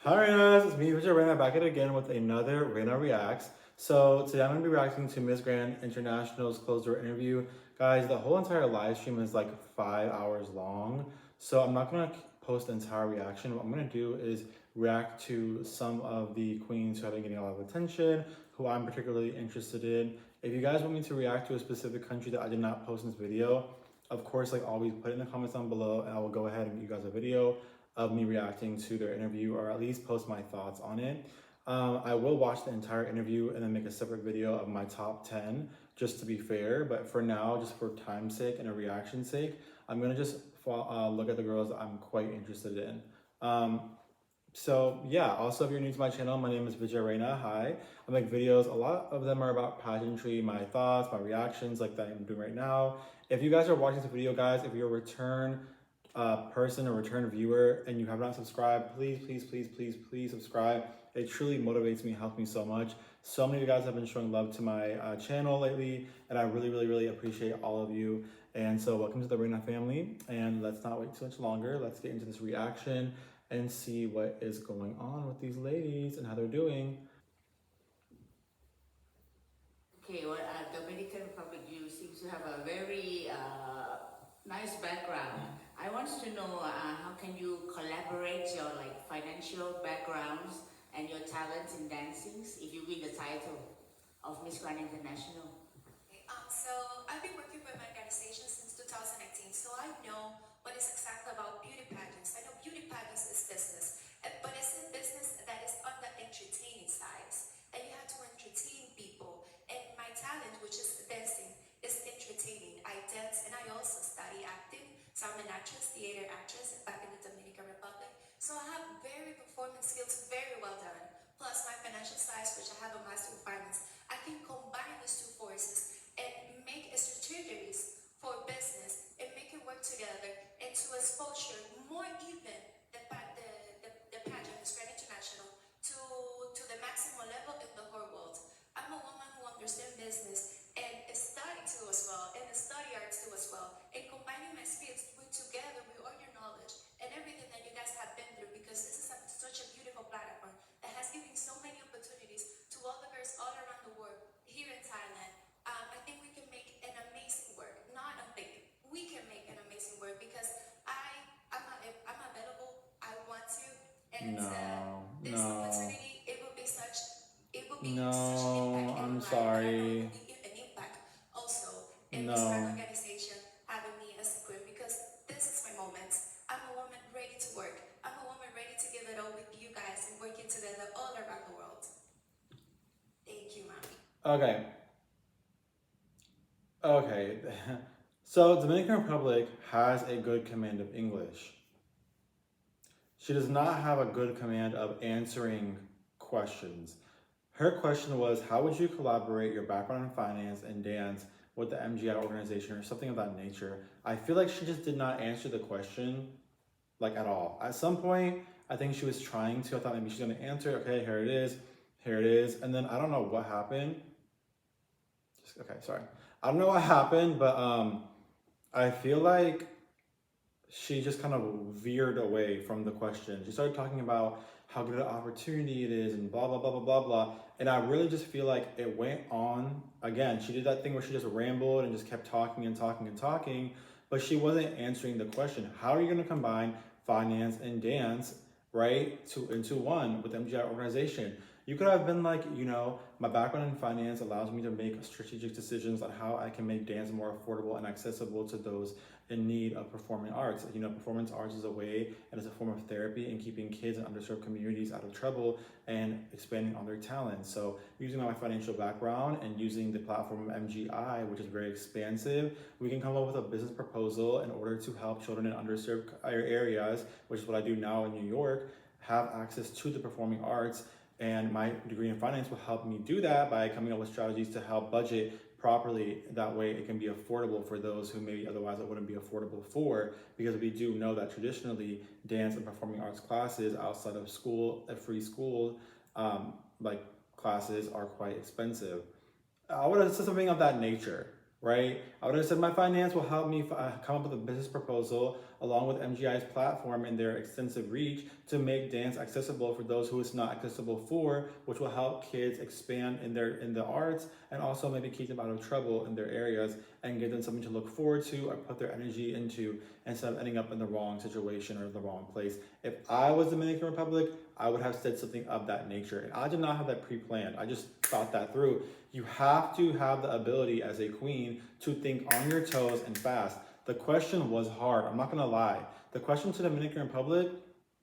Hi Reyna, it's me, Mr. Reyna, back at it again with another Reyna Reacts. So today I'm going to be reacting to Miss Grand International's closed door interview. Guys, the whole entire live stream is like 5 hours long, so I'm not going to post the entire reaction. What I'm going to do is react to some of the queens who have been getting a lot of attention, who I'm particularly interested in. If you guys want me to react to a specific country that I did not post in this video, of course, like always, put it in the comments down below and I will go ahead and give you guys a video of me reacting to their interview, or at least post my thoughts on it. I will watch the entire interview and then make a separate video of my top 10, just to be fair. But for now, just for time's sake and a reaction sake, I'm gonna just look at the girls that I'm quite interested in. So yeah, also if you're new to my channel, my name is Reyna. Hi, I make videos. A lot of them are about pageantry, my thoughts, my reactions, like that I'm doing right now. If you guys are watching this video, guys, if you're a return person or return viewer and you have not subscribed, please subscribe. It truly motivates me, helps me so much. So many of you guys have been showing love to my channel lately, and I really appreciate all of you. And so welcome to the Reyna family, and let's not wait too much longer. Let's get into this reaction and see what is going on with these ladies and how they're doing. Okay, well, Dominican Republic, you seem to have a very nice background. I want to know how can you collaborate your financial backgrounds and your talents in dancing if you win the title of Miss Grand International? Okay, so I've been working with my organization since 2019, so I know what is exactly about beauty pageants. I know beauty pageants is business, but it's a business that is on the entertaining side, and you have to entertain people. And my talent, which is dancing, is entertaining. I dance and I also study acting. So I'm an actress, theater actress back in the Dominican Republic. So I have very performance skills, very well done. Plus my financial sides, which I have a master in finance. I can combine these two forces and make strategies for business and make it work together and to exposure more even the pageant, Miss Grand International, to the maximum level in the whole world. I'm a woman who understands business and study too as well, and study arts too as well. And combining my skills together with all your knowledge and everything that you guys have been through, because this is such a beautiful platform that has given so many opportunities to all the girls all around the world here in Thailand. I think we can make an amazing work. Not a big, we can make an amazing work because I'm available. I want to, and this opportunity, it will be such an impact. I'm sorry. An impact also in No. this organization having me as a queen, because this is my moment. I'm a woman ready to work. I'm a woman ready to give it all with you guys and working together all around the world. Thank you, mommy. Okay. So Dominican Republic has a good command of English. She does not have a good command of answering questions. Her question was, how would you collaborate your background in finance and dance with the MGI organization, or something of that nature? I feel like she just did not answer the question like at all. At some point, I think she was trying to. I thought maybe she's gonna answer. Okay, here it is. And then I don't know what happened. I don't know what happened, but I feel like she just kind of veered away from the question. She started talking about how good an opportunity it is and blah, blah, blah, blah, blah, blah. And I really just feel like it went on. Again, she did that thing where she just rambled and just kept talking and talking, but she wasn't answering the question. How are you going to combine finance and dance, right, into one with MGI organization? You could have been like, my background in finance allows me to make strategic decisions on how I can make dance more affordable and accessible to those in need of performing arts. Performance arts is a way and is a form of therapy in keeping kids in underserved communities out of trouble and expanding on their talents. So using my financial background and using the platform of MGI, which is very expansive, we can come up with a business proposal in order to help children in underserved areas, which is what I do now in New York, have access to the performing arts. And my degree in finance will help me do that by coming up with strategies to help budget properly. That way it can be affordable for those who maybe otherwise it wouldn't be affordable for, because we do know that traditionally dance and performing arts classes outside of school, free school, like classes are quite expensive. I would have said something of that nature, right? I would have said my finance will help me come up with a business proposal along with MGI's platform and their extensive reach, to make dance accessible for those who it's not accessible for, which will help kids expand in the arts and also maybe keep them out of trouble in their areas and give them something to look forward to or put their energy into instead of ending up in the wrong situation or the wrong place. If I was Dominican Republic, I would have said something of that nature. And I did not have that pre-planned. I just thought that through. You have to have the ability as a queen to think on your toes and fast. The question was hard. I'm not gonna lie. The question to the Dominican Republic,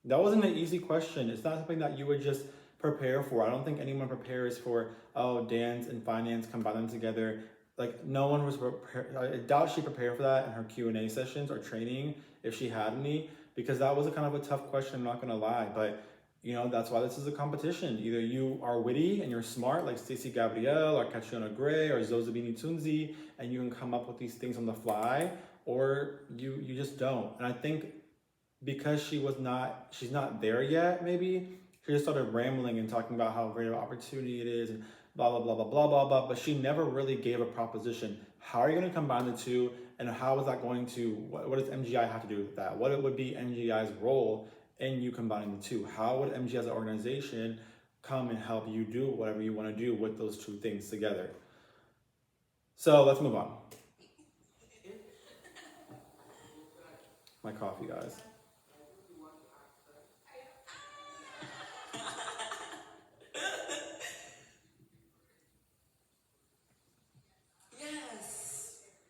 that wasn't an easy question. It's not something that you would just prepare for. I don't think anyone prepares for, oh, dance and finance, combine them together. Like, no one was prepared. I doubt she prepared for that in her Q&A sessions or training, if she had any, because that was a kind of a tough question, I'm not gonna lie. But you know, that's why this is a competition. Either you are witty and you're smart, like Stacey Gabrielle or Catriona Gray or Zozabini Tunzi, and you can come up with these things on the fly, or you just don't. And I think because she's not there yet, maybe, she just started rambling and talking about how great of an opportunity it is and blah, blah, blah, blah, blah, blah, blah, but she never really gave a proposition. How are you gonna combine the two, and how is that going to, what does MGI have to do with that? What would be MGI's role in you combining the two? How would MGI as an organization come and help you do whatever you wanna do with those two things together? So let's move on. My coffee, guys.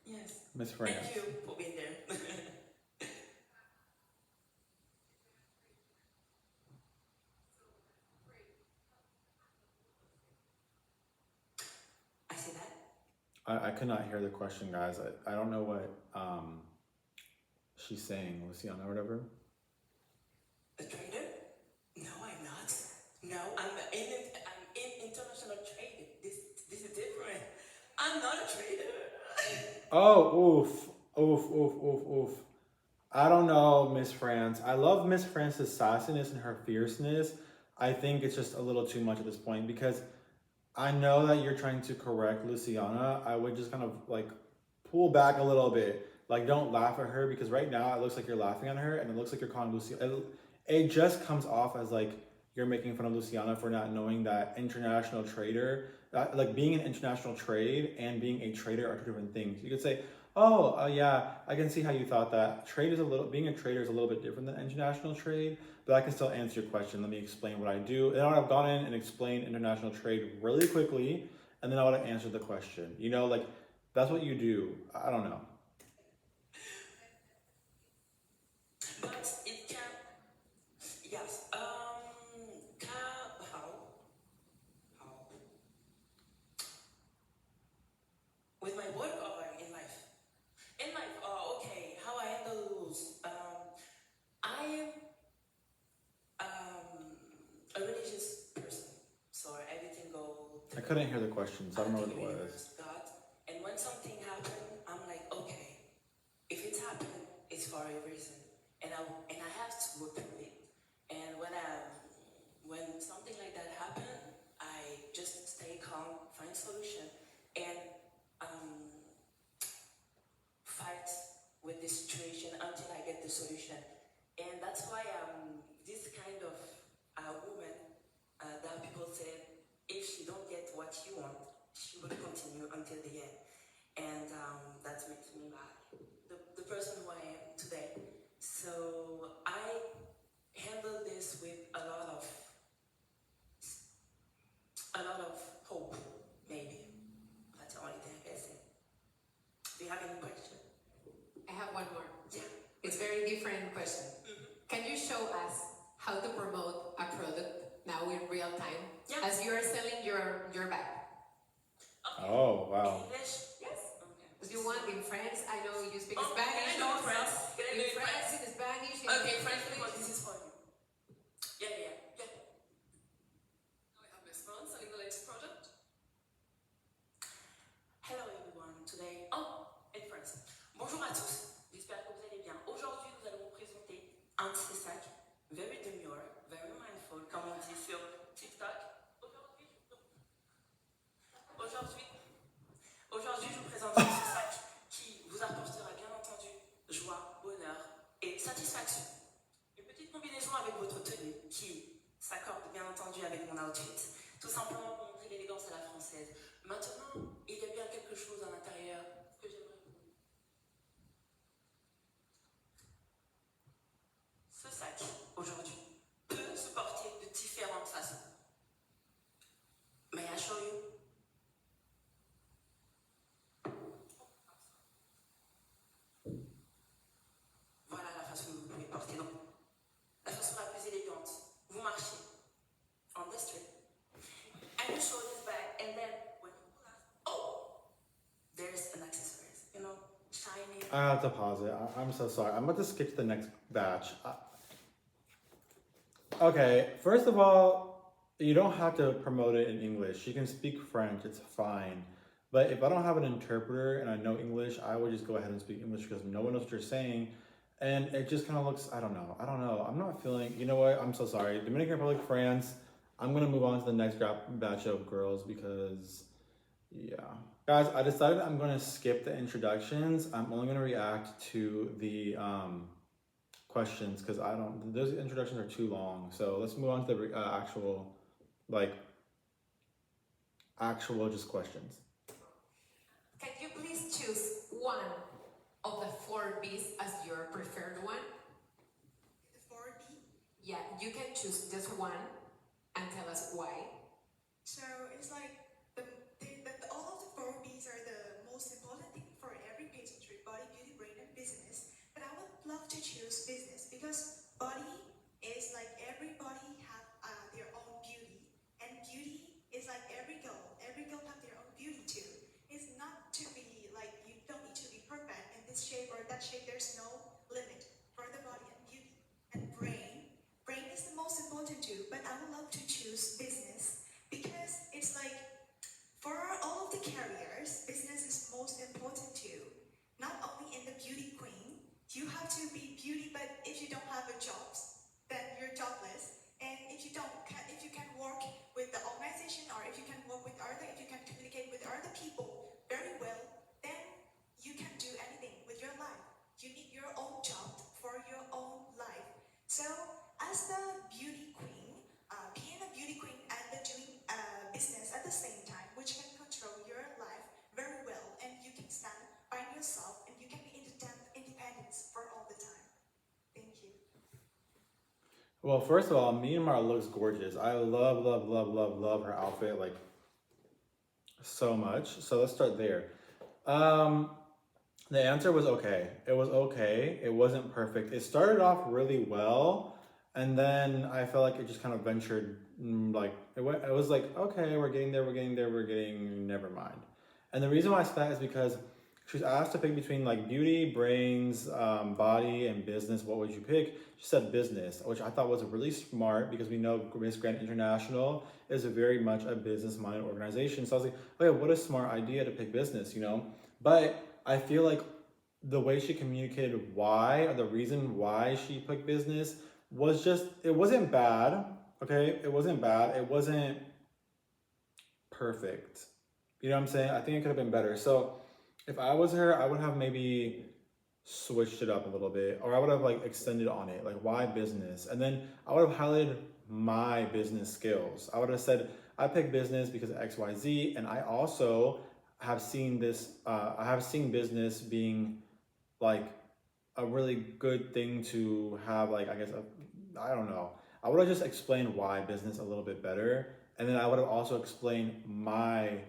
Yes. Miss France. Thank you for being there. I see that. I could not hear the question, guys. I don't know what she's saying, Luciana or whatever. A trader? No, I'm not. No, I'm in international trade. This is different. I'm not a trader. Oh, oof. I don't know, Miss France. I love Miss France's sassiness and her fierceness. I think it's just a little too much at this point, because I know that you're trying to correct Luciana. I would just kind of like pull back a little bit. Like, don't laugh at her, because right now it looks like you're laughing at her and it looks like you're calling Luciana. It just comes off as like you're making fun of Luciana for not knowing that international trader, like being an international trade and being a trader are two different things. You could say, oh, yeah, I can see how you thought that. Being a trader is a little bit different than international trade, but I can still answer your question. Let me explain what I do. And I would have gone in and explained international trade really quickly, and then I would have answered the question. You know, like, that's what you do. I don't know. But it can, yes, how? With my work or in life? In life, okay, how I handle rules. I am a religious person, so everything goes. I couldn't hear the question, so I don't know what it was. God, and when something happens, I'm like, okay, if it's happened, it's for a reason, and I have to go through it. And when something like that happens, I just stay calm, find solution, and fight with the situation until I get the solution. And that's why this kind of woman that people say, if she don't get what you want, she will continue until the end. And that makes me the person who I am today. So I handle this with a lot of hope, maybe. That's the only thing I can say. Do you have any question? I have one more. Yeah. It's a very different question. Can you show us how to promote a product now in real time? Yeah. As you are selling your bag. Okay. Oh, wow. English? Yes. Okay. Do you want in French? I know you speak Oh, Spanish. can I do French? Can I do In it French, French? in Spanish. Okay, French English. because this is for you. Yeah. I have Miss France selling the latest product. Hello everyone, today, in France. Bonjour à tous, j'espère que vous allez bien. Aujourd'hui, nous allons vous présenter un de ces sacs, very demure, very mindful, comme on dit sur TikTok. Aujourd'hui, je vous présente ce sac qui vous apportera bien entendu joie, bonheur et I have to pause it. I'm so sorry. I'm about to skip to the next batch. Okay, first of all, you don't have to promote it in English. You can speak French, it's fine. But if I don't have an interpreter and I know English, I would just go ahead and speak English because no one knows what you're saying. And it just kind of looks, I don't know. I'm not feeling, you know what? I'm so sorry. Dominican Republic, France. I'm going to move on to the next batch of girls because, yeah. Guys, I decided I'm going to skip the introductions. I'm only going to react to the questions because those introductions are too long. So let's move on to the actual just questions. Can you please choose one of the 4 Bs as your preferred one? The 4B. Yeah, you can choose just one and tell us why. So it's like all of the 4Bs are the most important thing for every pageantry: body, beauty, brain, and business. But I would love to choose business because body is like everybody have their own beauty, and beauty is like every girl have their own beauty too. It's not to be like, you don't need to be perfect in this shape or that shape. There's no limit for the body and beauty. And brain is the most important too. But I would love to choose business because it's like, for all of the careers, business is most important too. Not only in the beauty queen, you have to be beauty, but if you don't have a job, then you're jobless. And if you can work with the organization, or if you can work with if you can communicate with other people very well, then you can do anything with your life. You need your own job for your own life. So as the beauty queen, being a beauty queen and doing business at the same time, which can control your life very well, and you can stand by yourself, and you can be independent for all the time. Thank you. Well, first of all, Myanmar looks gorgeous. I love her outfit like so much. So let's start there. The answer was okay. It was okay. It wasn't perfect. It started off really well, and then I felt like it just kind of ventured it was like, okay, we're getting there, never mind. And the reason why I said that is because she was asked to pick between like beauty, brains, body, and business. What would you pick? She said business, which I thought was really smart because we know Miss Grand International is very much a business-minded organization. So I was like, okay, what a smart idea to pick business, you know? But I feel like the way she communicated why, or the reason why she picked business was just, it wasn't bad, okay? It wasn't bad. It wasn't perfect. You know what I'm saying? I think it could have been better. So if I was her, I would have maybe switched it up a little bit, or I would have like extended on it, like why business? And then I would have highlighted my business skills. I would have said, I picked business because of XYZ, and I also have seen this, I have seen business being like a really good thing to have, like, I guess, I don't know. I would have just explained why business a little bit better. And then I would have also explained my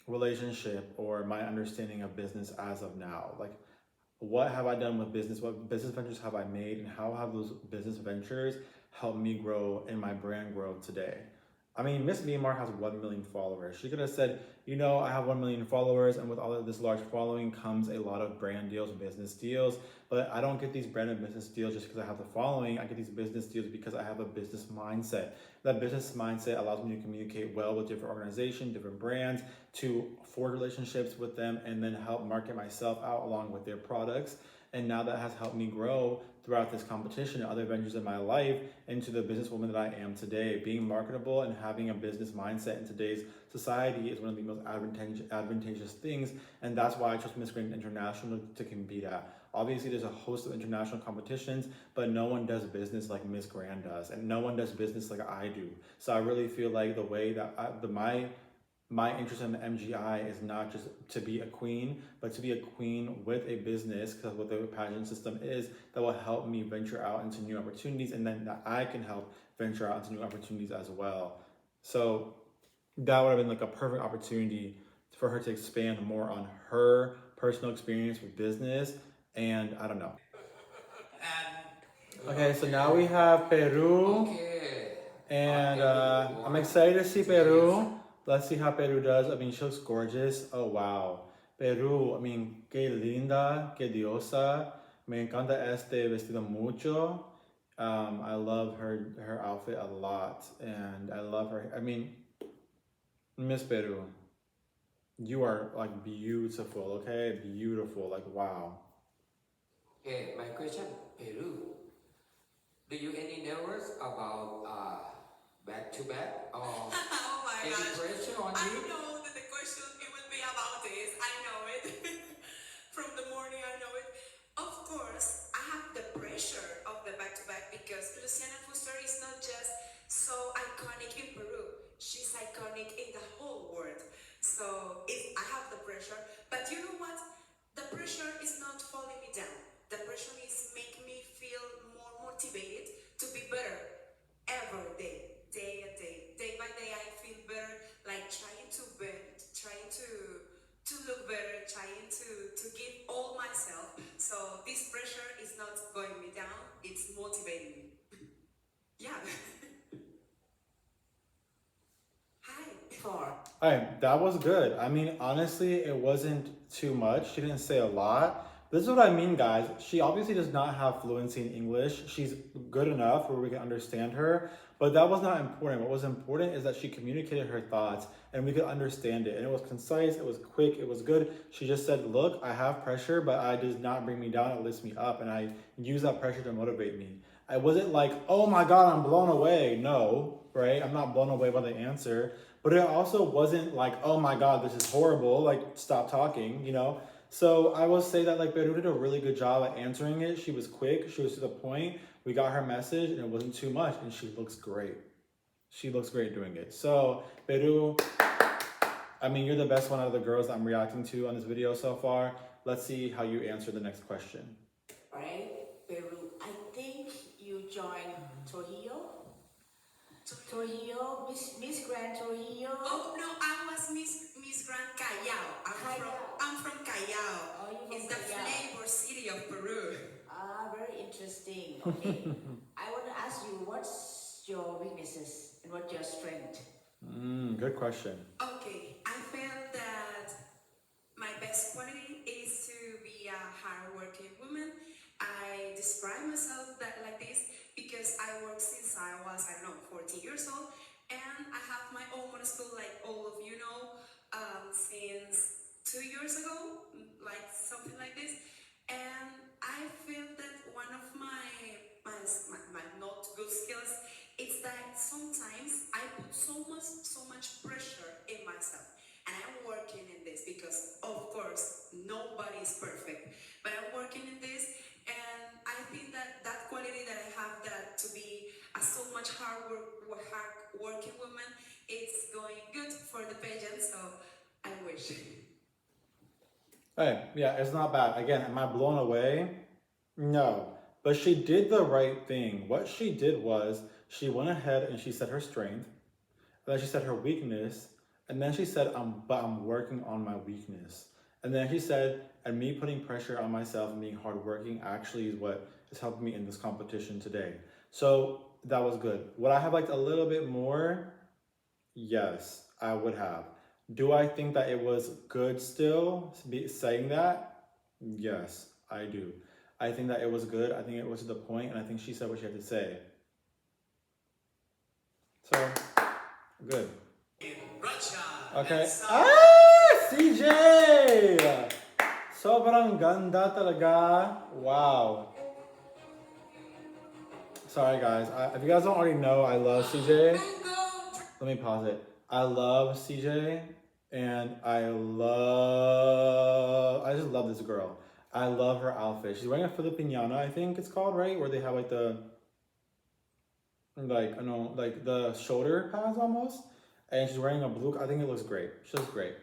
relationship or my understanding of business as of now. Like, what have I done with business? What business ventures have I made? And how have those business ventures helped me grow and my brand grow today? I mean, Miss Myanmar has 1 million followers. She could have said, you know, I have 1 million followers, and with all of this large following comes a lot of brand deals, business deals. But I don't get these brand and business deals just because I have the following. I get these business deals because I have a business mindset. That business mindset allows me to communicate well with different organizations, different brands, to forge relationships with them, and then help market myself out along with their products. And now that has helped me grow throughout this competition and other ventures in my life into the businesswoman that I am today. Being marketable and having a business mindset in today's society is one of the most advantageous things. And that's why I chose Miss Grand International to compete at. Obviously, there's a host of international competitions, but no one does business like Miss Grand does. And no one does business like I do. So I really feel like the way that my interest in the MGI is not just to be a queen, but to be a queen with a business, because what the pageant system is, that will help me venture out into new opportunities, and then that I can help venture out into new opportunities as well. So that would have been like a perfect opportunity for her to expand more on her personal experience with business, and I don't know. Okay, so now we have Peru, and I'm excited to see Peru. Let's see how Peru does. I mean, she looks gorgeous. Oh, wow. Peru, I mean, qué linda, qué diosa. Me encanta este vestido mucho. I love her outfit a lot, and I love her. I mean, Miss Peru, you are like beautiful. Okay, beautiful. Like wow. Okay, my question, Peru. Do you any nervous about back to back or Oh my any gosh. pressure on I you? know that the question it will be about this. I know it. From the morning, I know it. Of course, I have the pressure of the back-to-back because Luciana Fuster is not just so iconic in Peru. She's iconic in the whole world. So I have the pressure. But you know what? The pressure is not falling me down. The pressure is making me feel more motivated to be better every day, day by day. I feel better, like trying to look better, trying to give all myself. So this pressure is not going me down; it's motivating me. Yeah. Hi. For Alright, that was good. I mean, honestly, it wasn't too much. She didn't say a lot. This is what I mean, guys. She obviously does not have fluency in English. She's good enough where we can understand her, but that was not important. What was important is that she communicated her thoughts and we could understand it. And it was concise, it was quick, it was good. She just said, look, I have pressure, but it does not bring me down, it lifts me up. And I use that pressure to motivate me. I wasn't like, oh my God, I'm blown away. No, right? I'm not blown away by the answer. But it also wasn't like, oh my God, this is horrible. Like, stop talking, you know? So I will say that like Peru did a really good job at answering it. She was quick, she was to the point. We got her message and it wasn't too much and she looks great. She looks great doing it. So Peru, I mean, you're the best one out of the girls I'm reacting to on this video so far. Let's see how you answer the next question. right, Peru. I think you joined Trujillo. Trujillo, Miss Grand Trujillo. Oh no, I was Miss Grand Callao. I'm from Callao. Oh, you from It's the Callao. flavor city of Peru. Very interesting. Okay. I want to ask you, what's your weaknesses and what's your strength? Good question. Okay, I felt that my best quality is to be a hardworking woman. I describe myself like this because I work since I was, 14 years old, and I have my own motorcycle, like all of you know, since 2 years ago, like something like this. And I feel that one of my not good skills is that sometimes I put so much pressure in myself. And I'm working in this because, of course, nobody is perfect. But I'm working in this, and I think that that quality that I have, that to be a so much hard working woman, it's going good for the pageant. So I wish. Hey, yeah, it's not bad. Again, am I blown away? No. But she did the right thing. What she did was she went ahead and she said her strength, and then she said her weakness, and then she said, but I'm working on my weakness. And then she said, and me putting pressure on myself and being hardworking actually is what is helping me in this competition today. So that was good. Would I have liked a little bit more? Yes, I would have. Do I think that it was good still saying that? Yes, I do. I think that it was good. I think it was to the point, and I think she said what she had to say. So, good. Okay. CJ! Sobrang ganda talaga. Wow. Sorry guys, if you guys don't already know, I love CJ. Let me pause it. I love CJ, and I just love this girl. I love her outfit. She's wearing a Filipiniana, I think it's called, right? Where they have like the shoulder pads almost. And she's wearing a blue, I think it looks great. She looks great.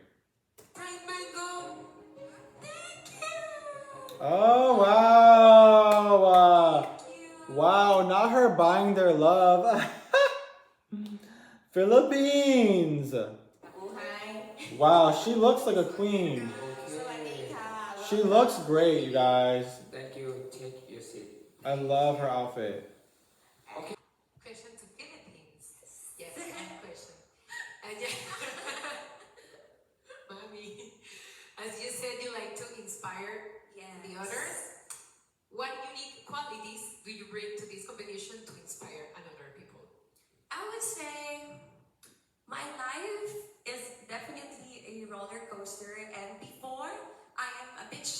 Oh, wow. Wow, not her buying their love. Philippines. Wow, she looks like a queen. She looks great, you guys. Thank you. Take your seat. I love her outfit. Question to Philippines. Yes, I have a question. And yeah, Mommy, as you said,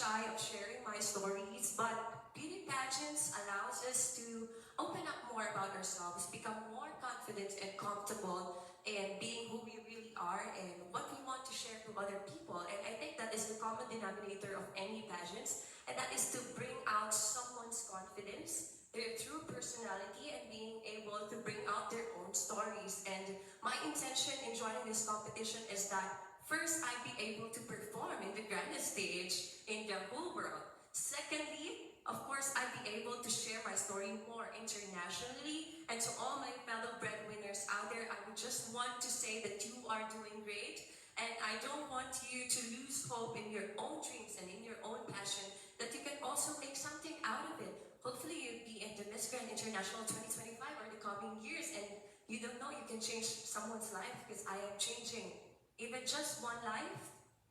shy of sharing my stories, but beauty pageants allows us to open up more about ourselves, become more confident and comfortable in being who we really are and what we want to share to other people. And I think that is the common denominator of any pageants, and that is to bring out someone's confidence, their true personality, and being able to bring out their own stories. And my intention in joining this competition is that first, I'd be able to perform in the grandest stage in the whole world. Secondly, of course, I'd be able to share my story more internationally. And to all my fellow breadwinners out there, I would just want to say that you are doing great. And I don't want you to lose hope in your own dreams and in your own passion, that you can also make something out of it. Hopefully, you'll be in the Miss Grand International 2025 or the coming years. And you don't know, you can change someone's life, because I am changing even just one life,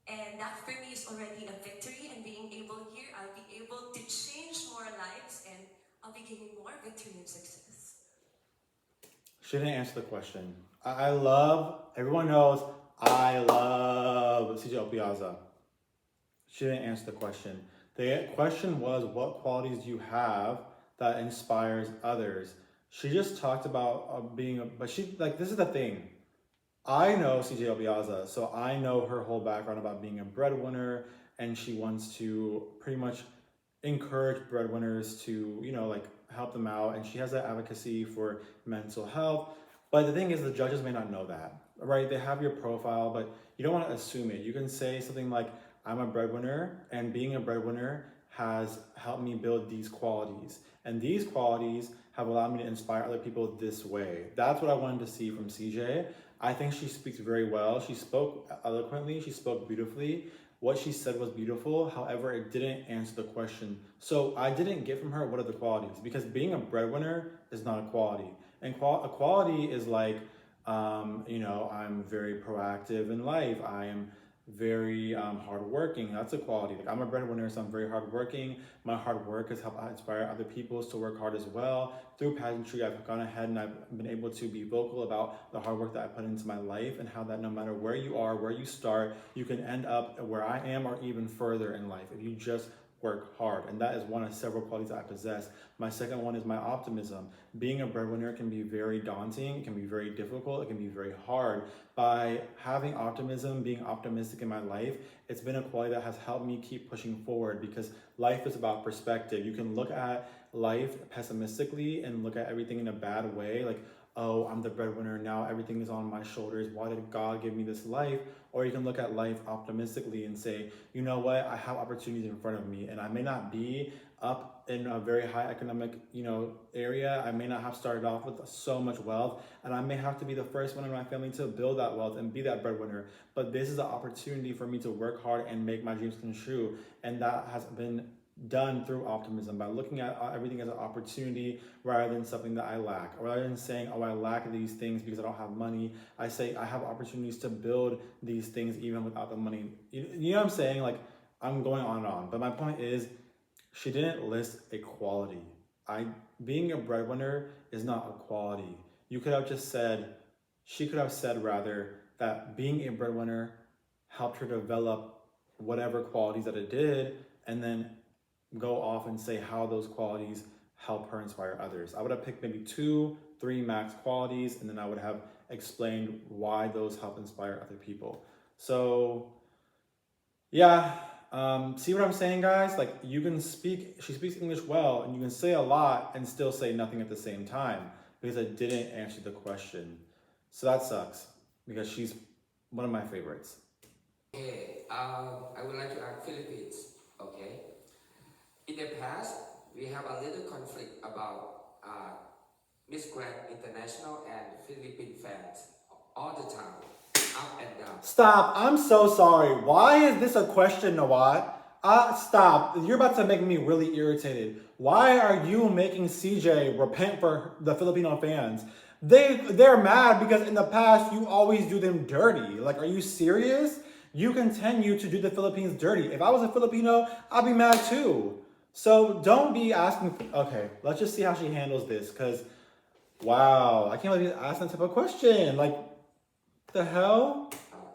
and that for me is already a victory. And being able here, I'll be able to change more lives, and I'll be gaining more victory and success. She didn't answer the question. I love, everyone knows, I love CJ Opiaza. She didn't answer the question. The question was, what qualities do you have that inspires others? She just talked about but she, like, this is the thing. I know CJ Obiaza, so I know her whole background about being a breadwinner, and she wants to pretty much encourage breadwinners to, like, help them out, and she has that advocacy for mental health. But the thing is, the judges may not know that, right? They have your profile, but you don't want to assume it. You can say something like, I'm a breadwinner, and being a breadwinner has helped me build these qualities, and these qualities have allowed me to inspire other people this way. That's what I wanted to see from CJ. I think she speaks very well. She spoke eloquently, she spoke beautifully. What she said was beautiful, however, it didn't answer the question. So I didn't get from her what are the qualities, because being a breadwinner is not a quality. And a quality is like, I'm very proactive in life. I am very hardworking. That's a quality. Like, I'm a breadwinner, so I'm very hardworking. My hard work has helped inspire other people to work hard as well. Through pageantry, I've gone ahead and I've been able to be vocal about the hard work that I put into my life, and how that no matter where you are, where you start, you can end up where I am or even further in life if you just work hard. And that is one of several qualities that I possess. My second one is my optimism. Being a breadwinner can be very daunting, it can be very difficult, it can be very hard. By having optimism, being optimistic in my life, it's been a quality that has helped me keep pushing forward, because life is about perspective. You can look at life pessimistically and look at everything in a bad way, like, oh, I'm the breadwinner, now everything is on my shoulders, why did God give me this life? Or you can look at life optimistically and say, you know what, I have opportunities in front of me, and I may not be up in a very high economic, area. I may not have started off with so much wealth, and I may have to be the first one in my family to build that wealth and be that breadwinner. But this is an opportunity for me to work hard and make my dreams come true. And that has been done through optimism, by looking at everything as an opportunity rather than something that I lack. Or rather than saying, oh, I lack these things because I don't have money, I say I have opportunities to build these things even without the money. You know what I'm saying? Like, I'm going on and on. But my point is, she didn't list a quality. Being a breadwinner is not a quality. You could have just said, she could have said rather, that being a breadwinner helped her develop whatever qualities that it did, and then go off and say how those qualities help her inspire others. I would have picked maybe 2, 3 max qualities, and then I would have explained why those help inspire other people. So yeah, see what I'm saying, guys? Like, you can she speaks English well, and you can say a lot and still say nothing at the same time, because I didn't answer the question. So that sucks, because she's one of my favorites. Okay, I would like to ask Philippines. Okay, in the past we have a little conflict about Miss Grand International and Philippine fans all the time, up and down. Stop. I'm so sorry. Why is this a question, Nawat? Stop. You're about to make me really irritated. Why are you making CJ repent for the Filipino fans? They're mad because in the past you always do them dirty. Like, are you serious? You continue to do the Philippines dirty. If I was a Filipino, I'd be mad too. So don't be asking. Okay, let's just see how she handles this, because wow, I can't believe you asked that type of question. Like, the hell?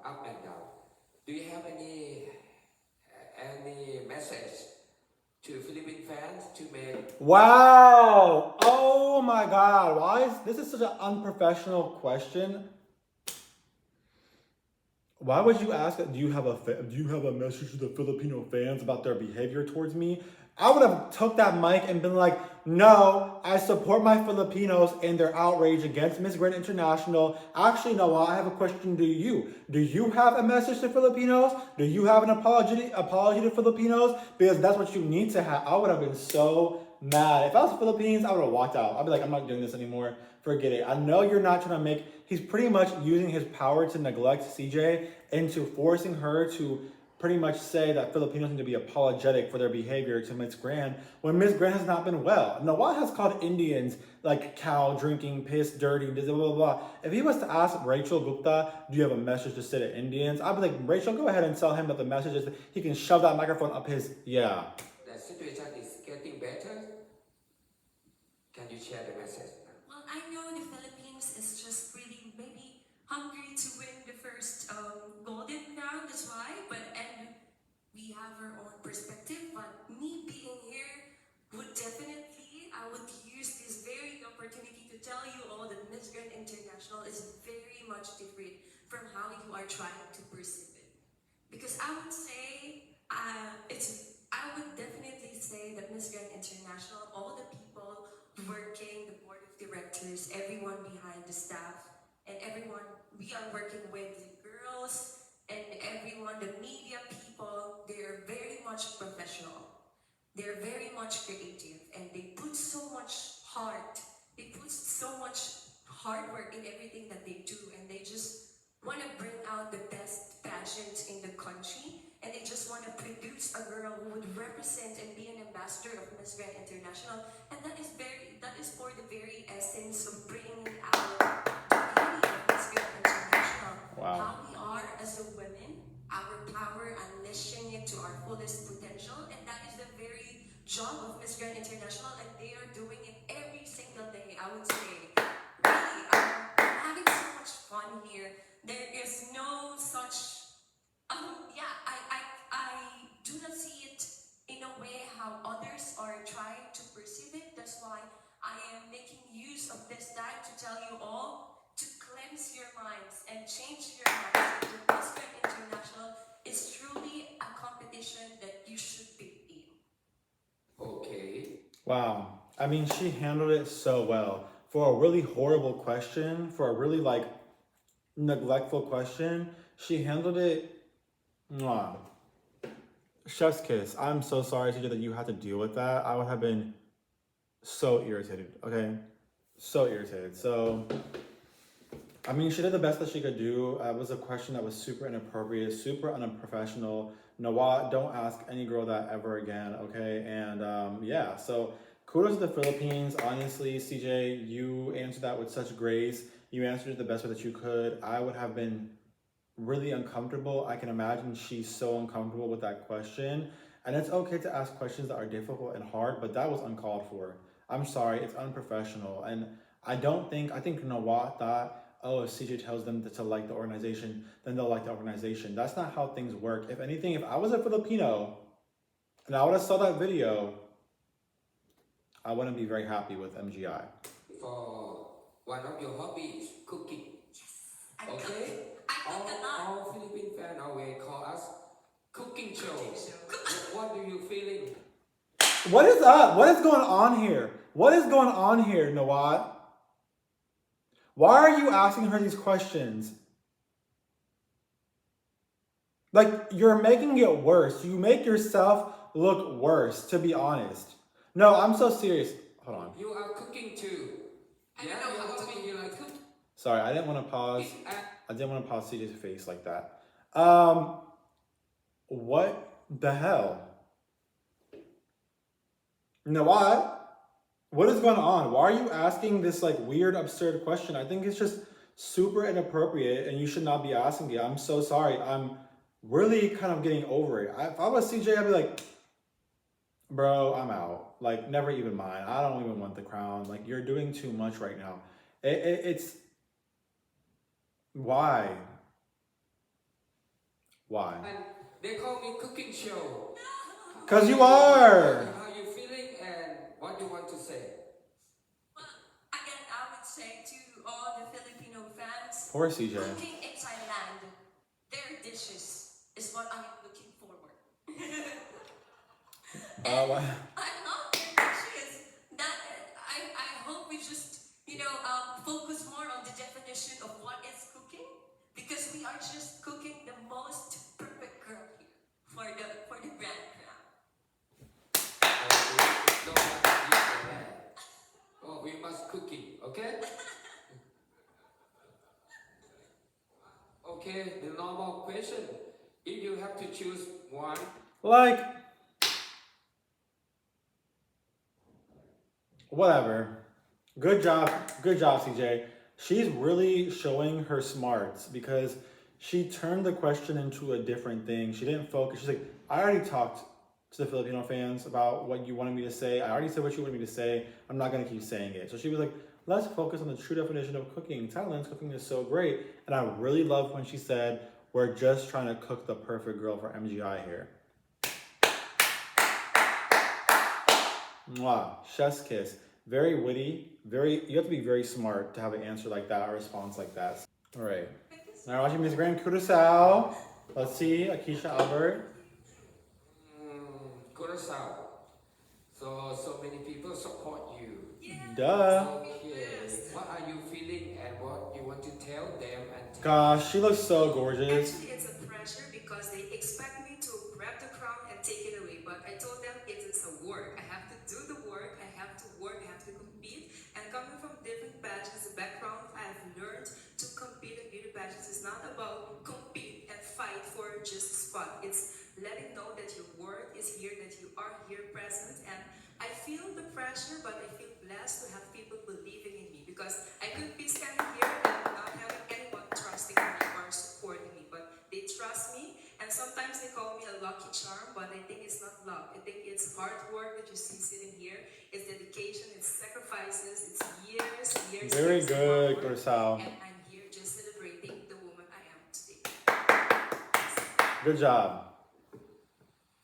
Up and down. Do you have any message Wow. Oh my God. Why is this is such an unprofessional question? Why would you ask? Do you have a message to the Filipino fans about their behavior towards me? I would have took that mic and been like, no, I support my Filipinos and their outrage against Miss Grand International. Actually, no, I have a question to you. Do you have a message to Filipinos? Do you have an apology to Filipinos? Because that's what you need to have. I would have been so mad. If I was Philippines, I would have walked out. I'd be like, I'm not doing this anymore. Forget it. I know you're not trying to make, he's pretty much using his power to neglect CJ into forcing her to pretty much say that Filipinos need to be apologetic for their behavior to Miss Grand when Miss Grand has not been well. Nawal has called Indians like cow, drinking, piss, dirty, blah, blah, blah, blah. If he was to ask Rachel Gupta, do you have a message to say to Indians? I'd be like, Rachel, go ahead and tell him that the message is that he can shove that microphone up his, yeah. The situation is getting better. Can you share the message? Well, I know the Philippines is just really maybe hungry to win the first golden crown, that's why. And we have our own perspective. But me being here would definitely, I would use this very opportunity to tell you all that Miss Grand International is very much different from how you are trying to perceive it. Because I would say, I would definitely say that Miss Grand International, all the people working, the board of directors, everyone behind the staff, and everyone, we are working with the girls and everyone, the media people, they're very much professional. They're very much creative and they put so much heart, they put so much hard work in everything that they do, and they just want to bring out the best pageant in the country, and they just want to produce a girl who would represent and be an ambassador of Miss Grand International, and that is for the very essence of bringing out the beauty of Miss Grand International. Wow. How we are as a women, our power, unleashing it to our fullest potential, and that is the very job of Miss Grand International, and they are doing it every single day. I would say, really, I'm having so much fun here. There is no such, I do not see it in a way how others are trying to perceive it. That's why I am making use of this time to tell you all to cleanse your minds and change your minds. The Miss Grand International is truly a competition that you should be in. Okay. Wow. I mean, she handled it so well. For a really horrible question, for a really like neglectful question, she handled it. Mwah. Chef's kiss. I'm so sorry, CJ, that you had to deal with that. I would have been so irritated. Okay, so irritated. So, I mean, she did the best that she could do. It was a question that was super inappropriate, super unprofessional. Nawat, don't ask any girl that ever again. Okay, and yeah. So kudos to the Philippines. Honestly, CJ, you answered that with such grace. You answered it the best way that you could. I would have been really uncomfortable. I can imagine she's so uncomfortable with that question. And it's okay to ask questions that are difficult and hard, but that was uncalled for. I'm sorry, it's unprofessional. And I think Nawat thought, oh, if CJ tells them to like the organization, then they'll like the organization. That's not how things work. If anything, if I was a Filipino and I would have saw that video, I wouldn't be very happy with MGI. For one of your hobbies, cooking. I Okay? cook a lot. All Philippine fans always call us cooking show. What do you feeling? What is up? What is going on here? What is going on here, Nawat? Why are you asking her these questions? Like, you're making it worse. You make yourself look worse, to be honest. No, I'm so serious. Hold on. You are cooking too. I don't know how to cooking. be You like cook. Sorry, I didn't want to pause. It's I didn't want to pause CJ's face like that. What the hell? Nawat, what is going on? Why are you asking this like weird, absurd question? I think it's just super inappropriate and you should not be asking it. I'm so sorry. I'm really kind of getting over it. If I was CJ, I'd be like, bro, I'm out. Like, never even mind. I don't even want the crown. Like, you're doing too much right now. It's... Why? Why? And they call me cooking show. Because you are. How you feeling and What do you want to say? Well, again, I would say to all the Filipino fans, Poor CJ. cooking in Thailand, their dishes is what I'm looking forward. Wow. I love their dishes. That I hope we just focus more on the definition of what is cooking, because we are just cooking the most perfect girl here for the grand crown. No one is that. Oh, we must cooking, okay? Okay, the normal question. If you have to choose one, Like, whatever. Good job, CJ. She's really showing her smarts because she turned the question into a different thing. She didn't focus. She's like, I already talked to the Filipino fans about what you wanted me to say. I already said what you wanted me to say. I'm not going to keep saying it. So she was like, let's focus on the true definition of cooking. Thailand's cooking is so great. And I really love when she said, we're just trying to cook the perfect girl for MGI here. Mwah, chef's kiss. Very witty, you have to be very smart to have an answer like that, a response like that. All right, now watching Miss Grand Curaçao. Let's see, Akeisha Albert. Curaçao. So many people support you. Duh. Okay, what are you feeling and what you want to tell them and Gosh, she looks so gorgeous. Actually, it's a pressure because they expect me to grab the crown and take it away. But I told them it is a work. I have to do the work. I have to work. I have to compete. And coming from different pageants, the background, I have learned to compete in beauty pageants. It's not about compete and fight for just a spot. It's letting know that your work is here, that you are here present. And I feel the pressure, but I feel blessed to have people believing in me, because I could be standing here and not having anyone trusting me or supporting me, but they trust me. And sometimes they call me a lucky charm, but I think it's not luck. I think it's hard work that you see sitting here. It's dedication, it's sacrifices, it's years. Very years of good, hard work. Curaçao. And I'm here just celebrating the woman I am today. Good job.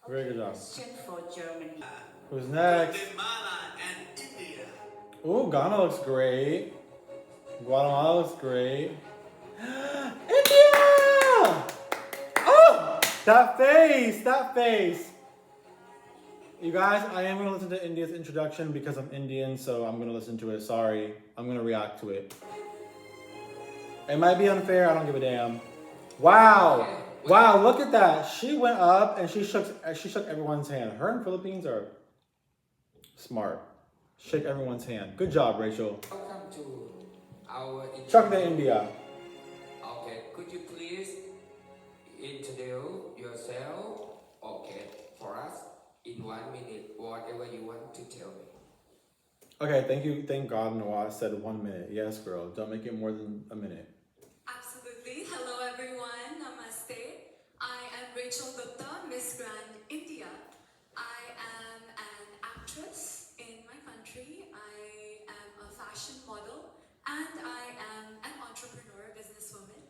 Very good job. Question for Germany. Who's next? Guatemala and India. Ooh, Ghana looks great. Guatemala looks great. India! Oh! That face! You guys, I am going to listen to India's introduction because I'm Indian, so I'm going to listen to it. Sorry. I'm going to react to it. It might be unfair. I don't give a damn. Wow. Wow, look at that. She went up and she shook everyone's hand. Her and Philippines are smart. Shake everyone's hand. Good job, Rachel. welcome to our Chuck to India. Okay, could you please introduce yourself? Okay, for us in 1 minute, whatever you want to tell me. Okay, thank you. Thank God Noah said 1 minute. Yes, girl. Don't make it more than a minute. Absolutely. Hello, everyone. Namaste. I am Rachel Gupta, Miss Grand India. I am an actress in my country. I am a fashion model, and I am an entrepreneur, businesswoman.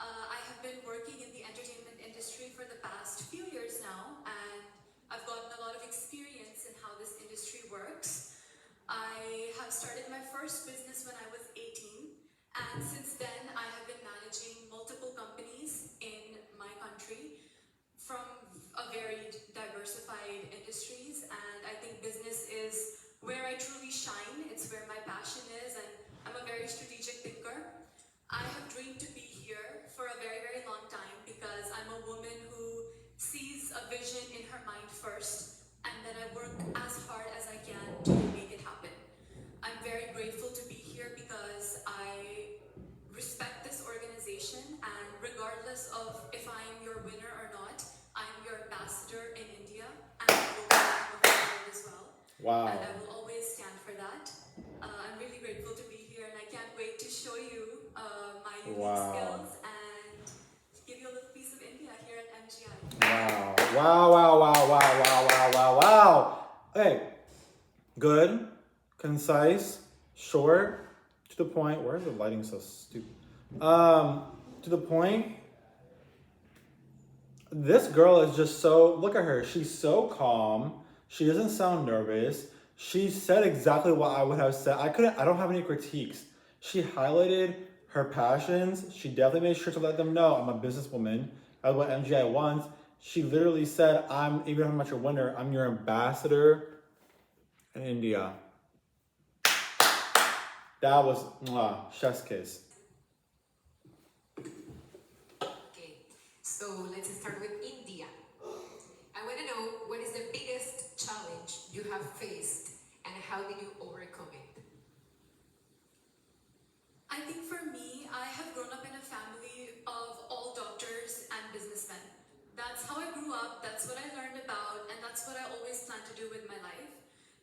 I have been working in the entertainment industry for the past few years now, and I've gotten a lot of experience in how this industry works. I have started my first business when I was 18, and since then I have been managing multiple companies in my country from a very diversified industries, and I think business is where I truly shine. It's where my passion is, and I'm a very strategic thinker. I have dreamed to be here for a very, very long time because I'm a woman who sees a vision in her mind first, and then I work as hard as I can to make it happen. I'm very grateful to be here because I respect this organization, and regardless of if I'm your winner or not, I'm your ambassador in India, and I will be of the world as well. Wow. And I will always stand for that. I'm really grateful to be here, and I can't wait to show you my unique skills and give you a little piece of India here at MGI. Wow. Hey, good, concise, short, to the point. Why is the lighting so stupid? To the point. This girl is just so, look at her. She's so calm. She doesn't sound nervous. She said exactly what I would have said. I don't have any critiques. She highlighted her passions. She definitely made sure to let them know I'm a businesswoman. That's what MGI wants. She literally said, even if I'm not your winner, I'm your ambassador in India. That was chef's kiss. Okay, so let's start with India. I want to know, what is the biggest challenge you have faced and how did you overcome it? I think for me, I have grown up in a family of all doctors and businessmen. That's how I grew up, that's what I learned about, and that's what I always plan to do with my life.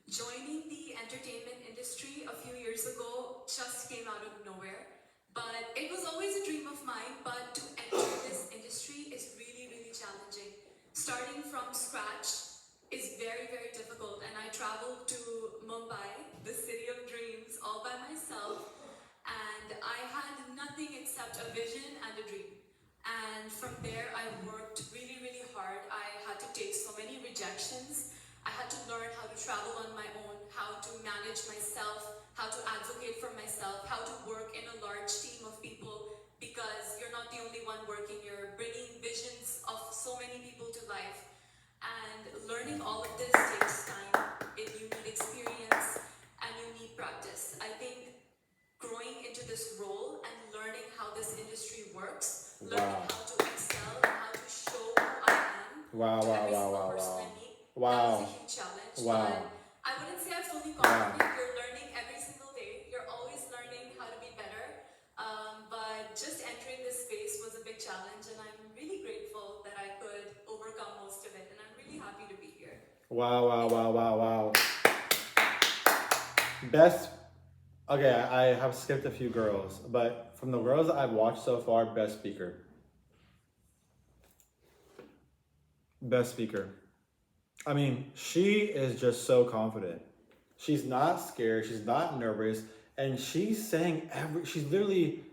Joining the entertainment industry a few years ago just came out of nowhere, but it was always a dream of mine, but to enter this industry is really, really challenging. Starting from scratch is very, very difficult, and I traveled to Mumbai, the city of dreams, all by myself, and I had nothing except a vision and a dream. And from there, I worked really, really hard. I had to take so many rejections. I had to learn how to travel on my own, how to manage myself, how to advocate for myself, how to work in a large team of people, because you're not the only one working, you're bringing visions of so many people to life. And learning all of this takes time, you need experience, and you need practice. I think growing into this role and learning how this industry works, learning how to excel, how to show who I am to every single person I meet, that was a huge challenge. But I wouldn't say I fully conquered it. You're learning every single day. You're always learning how to be better. But just entering this space was a big challenge, and I'm really grateful that I could overcome most of it. And I'm really happy to be here. Wow. Best. Okay, I have skipped a few girls, but from the girls that I've watched so far, best speaker. Best speaker. I mean, she is just so confident. She's not scared, she's not nervous, and she's saying she's literally,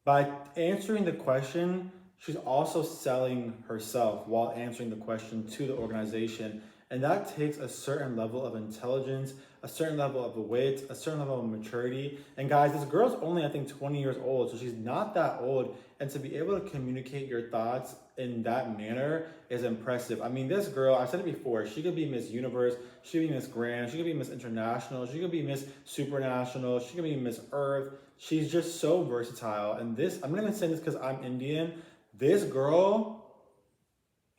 by answering the question, she's also selling herself while answering the question to the organization. And that takes a certain level of intelligence, a certain level of wit, a certain level of maturity. And guys, this girl's only, I think, 20 years old, so she's not that old. And to be able to communicate your thoughts in that manner is impressive. I mean, this girl, I've said it before, she could be Miss Universe, she could be Miss Grand, she could be Miss International, she could be Miss Supranational, she could be Miss Earth. She's just so versatile. And this, I'm not even saying this because I'm Indian. This girl,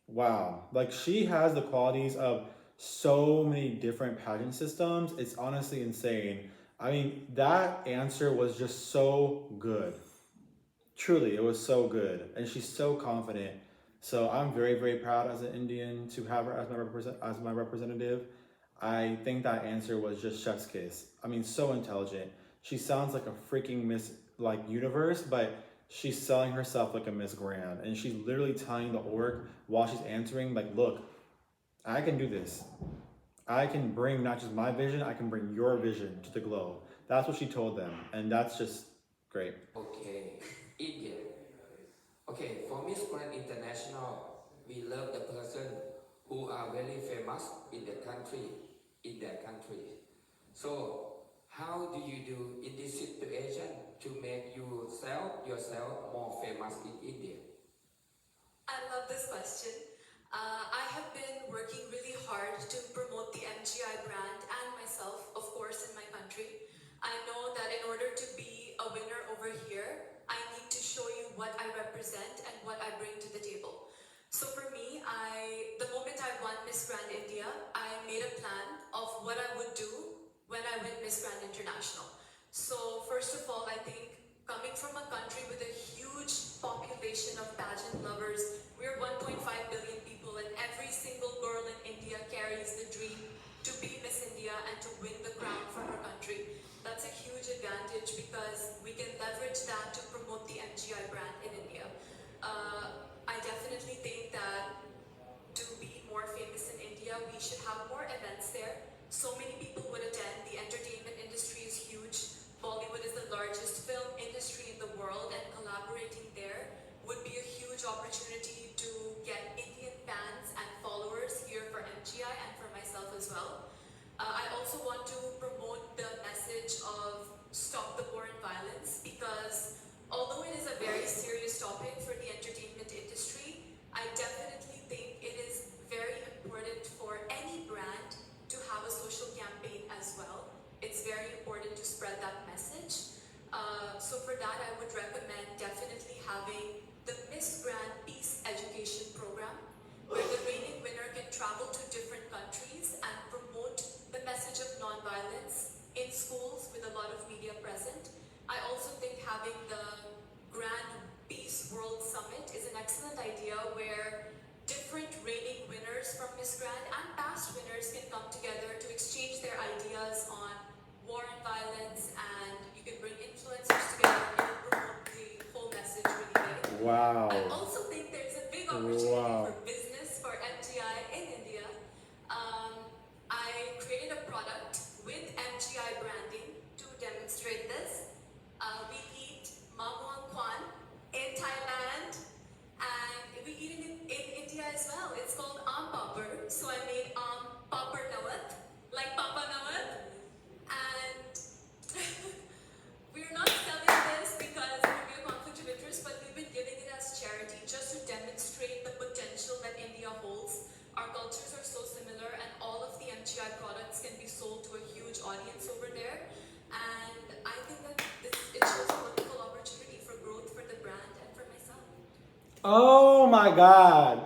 wow, like she has the qualities of so many different pageant systems. It's honestly insane. I mean, that answer was just so good. Truly, it was so good. And she's so confident. So I'm very, very proud as an Indian to have her as my representative. I think that answer was just chef's kiss. I mean, so intelligent. She sounds like a freaking Miss Universe, but she's selling herself like a Miss Grand, and she's literally telling the org while she's answering, like, look, I can do this. I can bring not just my vision, I can bring your vision to the globe. That's what she told them, and that's just great. Okay, India. Okay, for Miss Grand International, we love the person who are very famous in the country, in their country. So, how do you do in this situation to make yourself more famous in India? I love this question. I have been working really hard to promote the MGI brand and myself, of course, in my country. I know that in order to be a winner over here, I need to show you what I represent and what I bring to the table. So for me, the moment I won Miss Grand India, I made a plan of what I would do when I win Miss Grand International. So first of all, I think coming from a country with a huge population of pageant lovers, we're 1.5 billion people, and every single girl in India carries the dream to be Miss India and to win the crown for her country. That's a huge advantage because we can leverage that to promote the MGI brand in India. I definitely think that to be more famous in India, we should have more events there. So many people would attend. The entertainment industry is huge. Bollywood is the largest film industry in the world, and collaborating there would be a huge opportunity to get Indian fans and followers here for MGI and for myself as well. I also want to for that, I would recommend definitely having the Miss Grand Peace Education Program, where the reigning winner can travel to different countries and promote the message of nonviolence in schools with a lot of media present. I also think having the Grand Peace World Summit is an excellent idea where different reigning winners from Miss Grand and past winners can come together to exchange their ideas on war and violence, and you can bring influencers together and promote the whole message really big. Wow. I also think there's a big opportunity for business for MGI in India. I created a product with MGI branding to demonstrate this. We eat Mamuang Kwan in Thailand, and we eat it in India as well. It's called Papar. So I made Papar Nawat, like Papa Nawat. And we're not selling this because it would be a conflict of interest, but we've been giving it as charity just to demonstrate the potential that India holds. Our cultures are so similar, and all of the MGI products can be sold to a huge audience over there. And I think that it shows a wonderful opportunity for growth for the brand and for myself. Oh my God.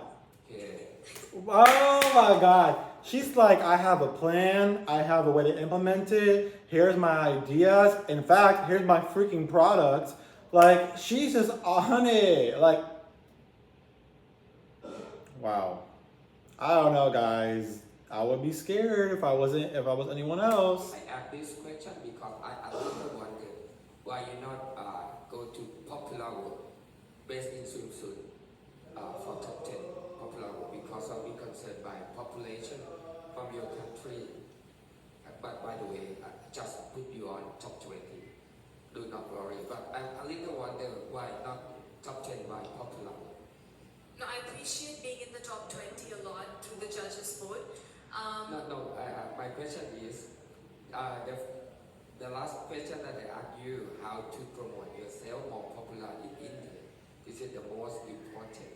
Okay. Oh my God. She's like, I have a plan. I have a way to implement it. Here's my ideas. In fact, here's my freaking products. Like, she's just on it. Like, wow. I don't know, guys. I would be scared if I was anyone else. I ask this question because I also wonder why you not go to popular world based in swimsuit for top 10 popular world because of being concerned by population from your country. But by the way, I just put you on top 20. Do not worry. But I'm a little wonder why not top 10 by popular world. No, I appreciate being in the top 20 a lot through the judges' vote. My question is, the last question that I asked you, how to promote yourself more popular in India. This is the most important.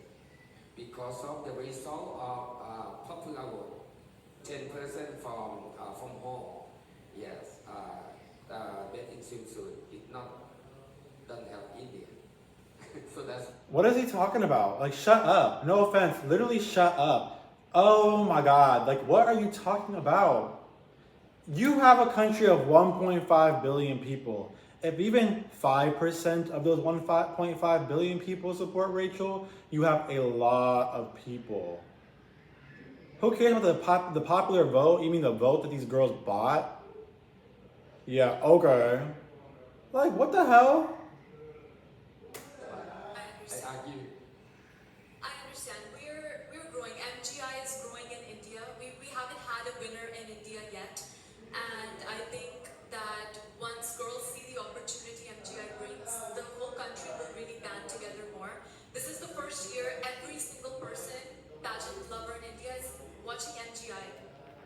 Because of the result of popular vote, 10% from home, yes, made in swimsuit, it doesn't help India. So that's. What is he talking about? Like, shut up. No offense. Literally, shut up. Oh my God. Like, what are you talking about? You have a country of 1.5 billion people. If even 5% of those 1.5 billion people support Rachel, you have a lot of people. Who cares about the popular vote? You mean the vote that these girls bought? Yeah, okay. Like, what the hell? I argue. I understand. We're growing. MGI is growing in India. We haven't had a winner in India yet. And I think that once girls see the opportunity MGI brings, the whole country will really band together more. This is the first year every single person, pageant lover in India, is watching MGI.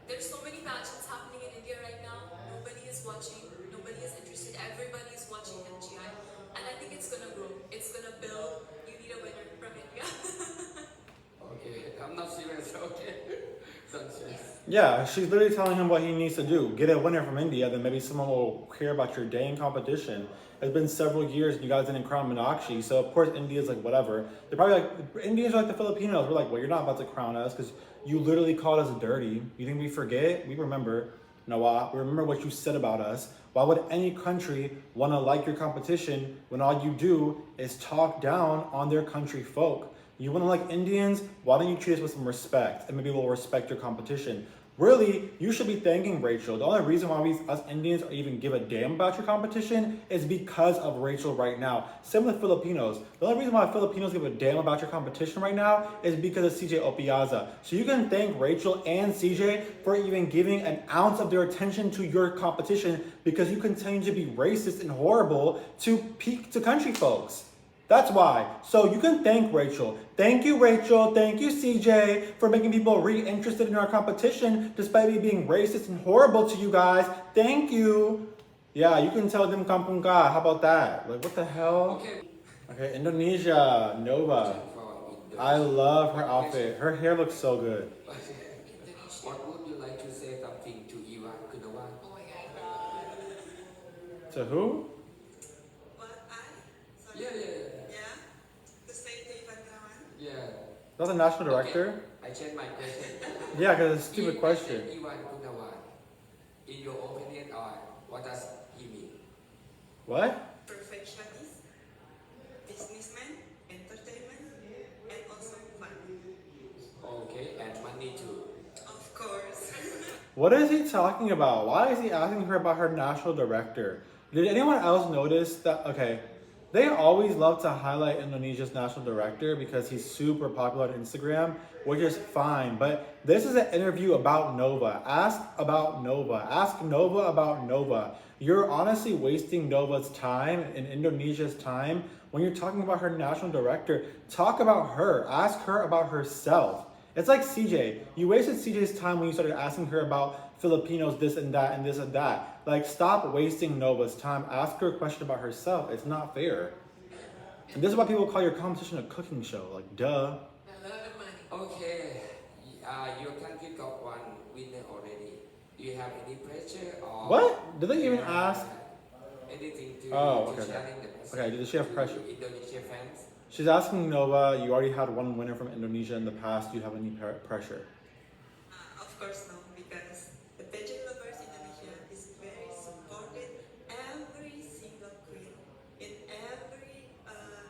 There's so many pageants happening in India right now. Nobody is watching. Nobody is interested. Everybody is watching MGI. And I think it's gonna grow. It's gonna build. You need a winner from India. Okay, I'm not serious, okay? Don't stress. Yeah, she's literally telling him what he needs to do. Get a winner from India, then maybe someone will care about your dang competition. It's been several years and you guys didn't crown Meenakshi, so of course India's like, whatever. They're probably like, Indians are like the Filipinos. We're like, well, you're not about to crown us because you literally called us dirty. You think we forget? We remember. Noah, we remember what you said about us. Why would any country want to like your competition when all you do is talk down on their country folk? You want to like Indians? Why don't you treat us with some respect and maybe we'll respect your competition? Really, you should be thanking Rachel. The only reason why us Indians even give a damn about your competition is because of Rachel right now. Same with Filipinos. The only reason why Filipinos give a damn about your competition right now is because of CJ Opiaza. So you can thank Rachel and CJ for even giving an ounce of their attention to your competition because you continue to be racist and horrible to country folks. That's why. So you can thank Rachel. Thank you, Rachel. Thank you, CJ, for making people re-interested in our competition despite me being racist and horrible to you guys. Thank you. Yeah, you can tell them kampung ka. How about that? Like, what the hell? Okay, Indonesia, Nova. I love her outfit. Her hair looks so good. What would you like to say something to Ivan Kudawan? Oh my God. To who? What I That's a national director? I change my question. Yeah, because it's a stupid If question. Ivan Gunawan, in your opinion, what does he mean? What? Perfectionist, businessman, entertainment, and also fun. Okay, and money too. Of course. What is he talking about? Why is he asking her about her national director? Did anyone else notice that? Okay, they always love to highlight Indonesia's national director because he's super popular on Instagram, which is fine. But this is an interview about Nova. Ask about Nova. Ask Nova about Nova. You're honestly wasting Nova's time and Indonesia's time when you're talking about her national director. Talk about her. Ask her about herself. It's like CJ. You wasted CJ's time when you started asking her about Filipinos, this and that, and this and that. Like, stop wasting Nova's time. Ask her a question about herself. It's not fair. And this is why people call your competition a cooking show. Like, duh. A lot of money. Okay, your country got one winner already. Do you have any pressure or What? Did they even ask? anything to, Oh, to okay, sharing the message Okay, did she have to pressure? Indonesia fans? She's asking Nova, you already had one winner from Indonesia in the past. Do you have any pressure? Of course, no, because the pageant lovers in Indonesia is very supported every single queen in every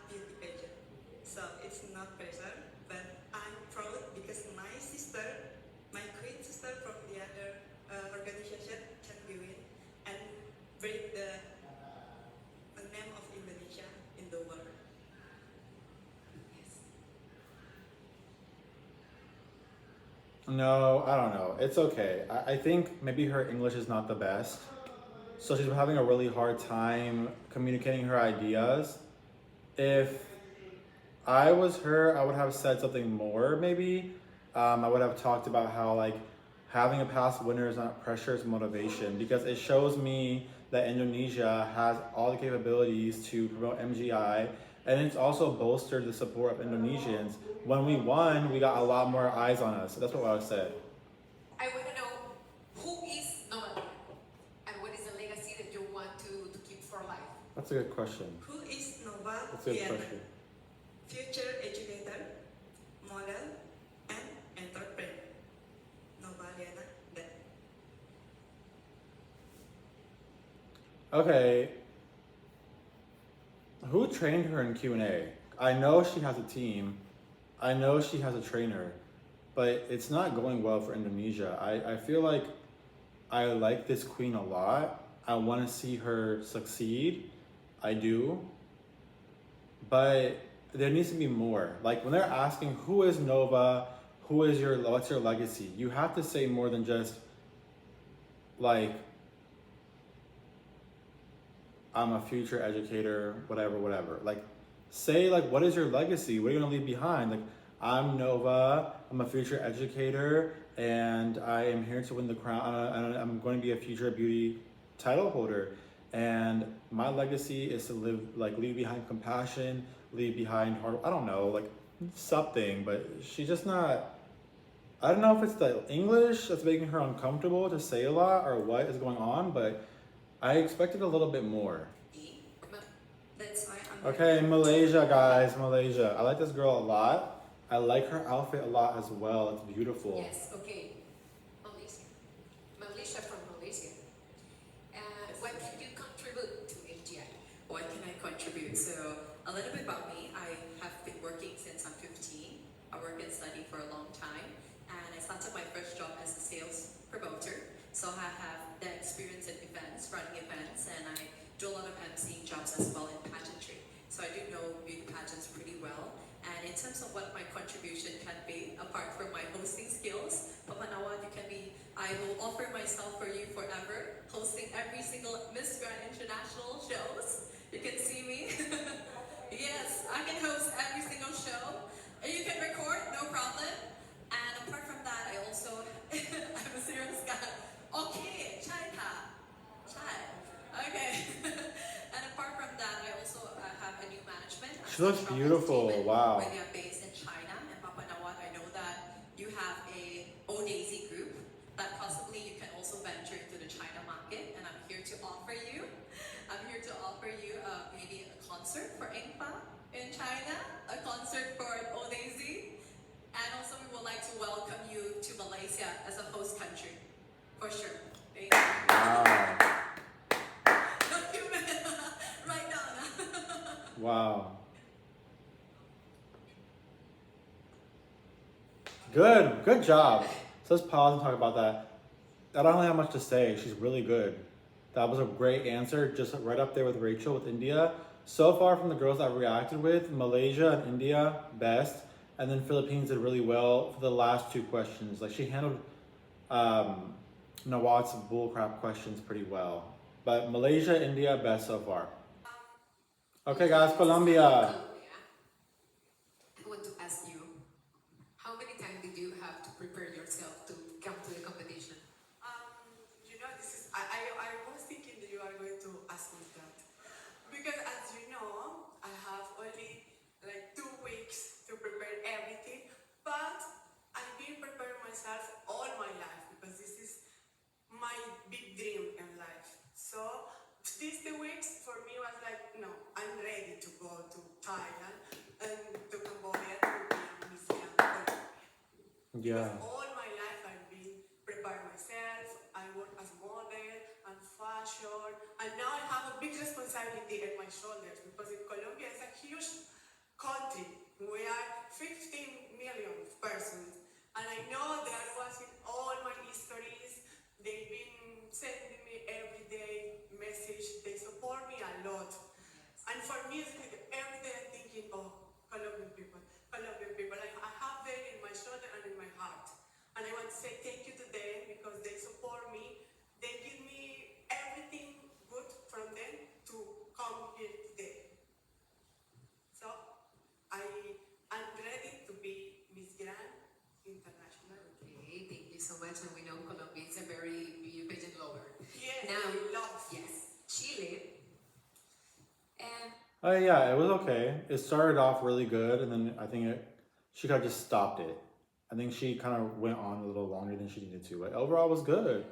beauty pageant. So it's not pressure, but I'm proud because my sister, my queen sister from the other organization can be win and bring the name of Indonesia in the world. No, I don't know. It's okay. I think maybe her English is not the best. So she's having a really hard time communicating her ideas. If I was her, I would have said something more, maybe. I would have talked about how, like, having a past winner is not pressure, it's motivation. Because it shows me that Indonesia has all the capabilities to promote MGI. And it's also bolstered the support of Indonesians. When we won, we got a lot more eyes on us. That's what I said. I want to know who is Nova and what is the legacy that you want to keep for life? That's a good question. Who is Nova That's a good Viana? question. Future educator, model, and entrepreneur. Nova Viana. That. Okay. Who trained her in Q&A? I know she has a team. I know she has a trainer. But it's not going well for Indonesia. I feel like I like this queen a lot. I want to see her succeed. I do. But there needs to be more. Like, when they're asking, who is Nova? What's your legacy? You have to say more than just, like, I'm a future educator, whatever. Like, say, like, what is your legacy? What are you gonna leave behind? Like, I'm Nova, I'm a future educator, and I am here to win the crown, and I'm going to be a future beauty title holder. And my legacy is to leave behind compassion, leave behind heart, I don't know, like, something, but she's just not, I don't know if it's the English that's making her uncomfortable to say a lot or what is going on, but I expected a little bit more. That's why I'm Okay, Malaysia, guys, Malaysia. I like this girl a lot. I like her outfit a lot as well. It's beautiful. Yes, okay. Malaysia. Malaysia from Malaysia. What can you contribute to MGI? What can I contribute? So, a little bit about me. I have been working since I'm 15. I work and study for a long time. And I started my first job as a sales promoter. So I have the experience in events, running events, and I do a lot of emceeing jobs as well in pageantry. So I do know beauty pageants pretty well. And in terms of what my contribution can be, apart from my hosting skills, Papa Nawad, I will offer myself for you forever, hosting every single Miss Grand International shows. You can see me. Yes, I can host every single show. And you can record, no problem. And apart from that, I also, I'm a serious guy. Okay, chai ta. Chai. Okay. And apart from that, I also have a new management. She looks beautiful. Wow. Where they are based in China. And Papa Nawat, I know that you have a Odaisy group that possibly you can also venture into the China market. And I'm here to offer you maybe a concert for Engpa in China, a concert for Odaisy. And also we would like to welcome you to Malaysia as a host country. For sure. Thank you. Wow. Document. Right down. Wow. Good job. So let's pause and talk about that. I don't really have much to say. She's really good. That was a great answer, just right up there with Rachel with India. So far from the girls I've reacted with, Malaysia and India best, and then Philippines did really well for the last two questions. Like she handled Nawat's bullcrap questions pretty well. But Malaysia, India best so far. Okay guys, Colombia. I want to ask you, how many times did you have to prepare yourself to come to the competition? You know, I was thinking that you are going to ask me that. Because as you know, I have only like 2 weeks to prepare everything, but I've been preparing myself all my life because this is my big dream in life. So these 2 weeks for me was like, no, I'm ready to go to Thailand and to Cambodia to be Miss Grand. Yeah. Because all my life I've been preparing myself. I work as model and fashion, and now I have a big responsibility on my shoulders because in Colombia it's a huge country. We are 15 million persons, and I know they are watching all my histories. They've been sending me every day message. They support me a lot, and for me, it's like every day I'm thinking, oh, Colombian people, Colombian people. Like, I have them in my shoulder and in my heart. And I want to say thank you to them because they support me. They give me everything good from them to come here today. So I'm ready to be Miss Grand International. Okay, thank you so much. And we know Colombia is a very beauty pageant lover. Yes, Now, I love. yes, Chile. And Yeah, it was okay. It started off really good, and then I think she kind of just stopped it. I think she kind of went on a little longer than she needed to, but overall it was good.